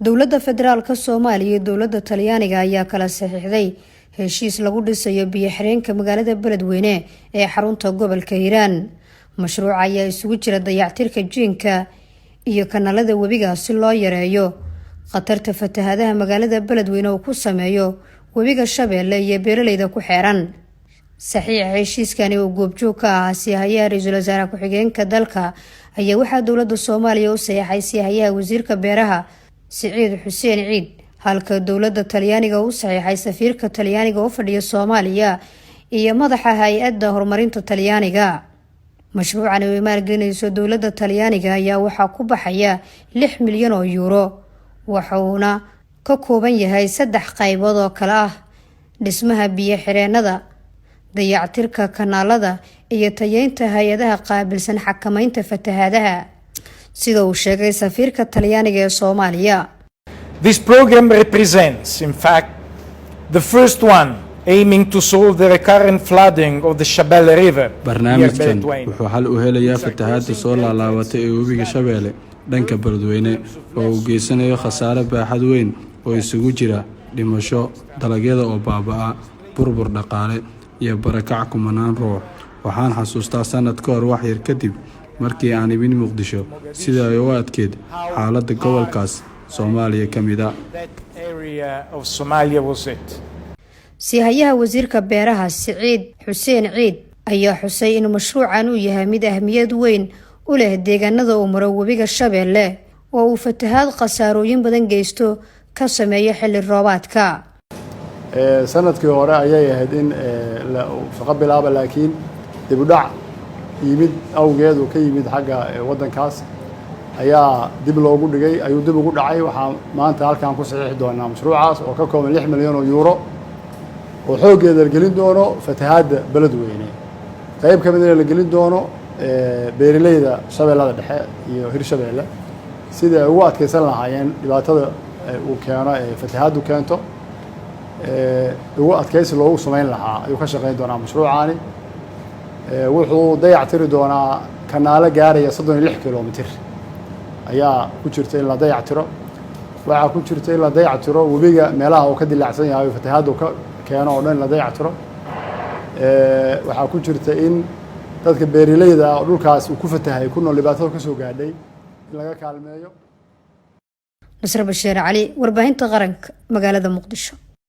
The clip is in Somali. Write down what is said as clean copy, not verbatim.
dowladda federaalka Soomaaliya iyo dowladda Talyaaniga ayaa kala saxiixday heshiis lagu dhisayo biyo-xireenka magaalada Beledweyne ee xarunta gobolka Hiiraan. Mashruuca ayaa isugu jira dayactirka jiinka iyo kanaalada webiga si loo yareeyo khatarta fatahaadaha magaalada Beledweyne oo ku sameeyo webiga Shabeelle iyo beeralayda ku xeeran. Saxiixa heshiiskani oo goobjoog ka ah Siyaha Ra'iisul Wasaare ku-xigeenka dalka ayaa waxaa dowladda Soomaaliya u saxiixay Siyaha Wasiirka Beeraha Siciid Xuseen Ciid, halka dowladda Talyaaniga u saxiixay safiirka Talyaaniga oo fadhiya Soomaaliya iyo madaxa hay'adda horumarinta Talyaaniga. Mashruucan oo maalgelinayso dowladda Talyaaniga ayaa waxaa ku baxaya 6 milyan oo euro, waxaana ka kooban yahay 3 qaybood oo kala ah dhismaha biyo-xireenada, dayactirka kanaalada iyo tayeynta hay'adaha qaabilsan xakamaynta fatahaadaha. sida uu sheegay safiirka Talyaaniga ee Soomaaliya. This program represents, in fact, the first one aiming to solve the recurrent flooding of the Shabelle River. barnaamijkan wuxuu xal u helayaa fatahaadda soo laalaabatay ee webiga Shabeelle dhanka Beledweyne oo u geysanayo khasaare baaxad weyn oo isugu jira dhimasho, dalagyada oo baabaa, burbur dhaqaale iyo barakac kumanaan ruux. waxaan xasuustaa sanad ka hor wax yar kadib markii aan ibin Muqdisho sida ay u adkeed xaaladda gobolkaas Soomaaliya kamida. Siyaha Wasiirka Beeraha Siciid Xuseen Ciid ayaa xusay in mashruucan uu yahay mid ahmiyad weyn u leh deegaanada uu maro webiga Shabeelle oo uu fatahaad khasaarooyin badan geysto ka sameeyo xilli roobaadka. sanadkii hore ayay ahayd in la shaqo bilaabo, laakiin dib u dhac yimid awgeed oo ka yimid xagga wadankaas ayaa dib loogu dhigay, ayuu dib ugu dhacay. waxaan maanta halkaan ku saxiixi doonaa mashruucaas oo ka kooban 6 milyan oo euro oo xoogeeda la gelin doono fatahaadda Beledweyne. qayb ka mid ah la gelin doono beeralayda Shabeellada Dhexe iyo Hirshabeelle sida ay ugu adkeysan lahaayeen dhibaatada uu keeno fatahaaddu keento. ugu adkeysi loogu sameyn lahaa ayuu ka shaqeyn doonaa mashruucaani. wuxuu dayactiri doonaa kanaalo gaaraya 36 kilomitir ayaa ku jirta in la dayactiro. waxaa ku jirta in la dayactiro webiga meelaha uu ka dilaacsan yahay fatahaaddu ka keeno oo dhan la dayactiro. waxaa ku jirta in dadka beeralayda ah dhulkaas uu ku fatahay ku nool dhibaatada ka soo gaadhay in laga kaalmeeyo. Nasr Bashiir Cali, warbaahinta qaranka, magaalada Muqdisho.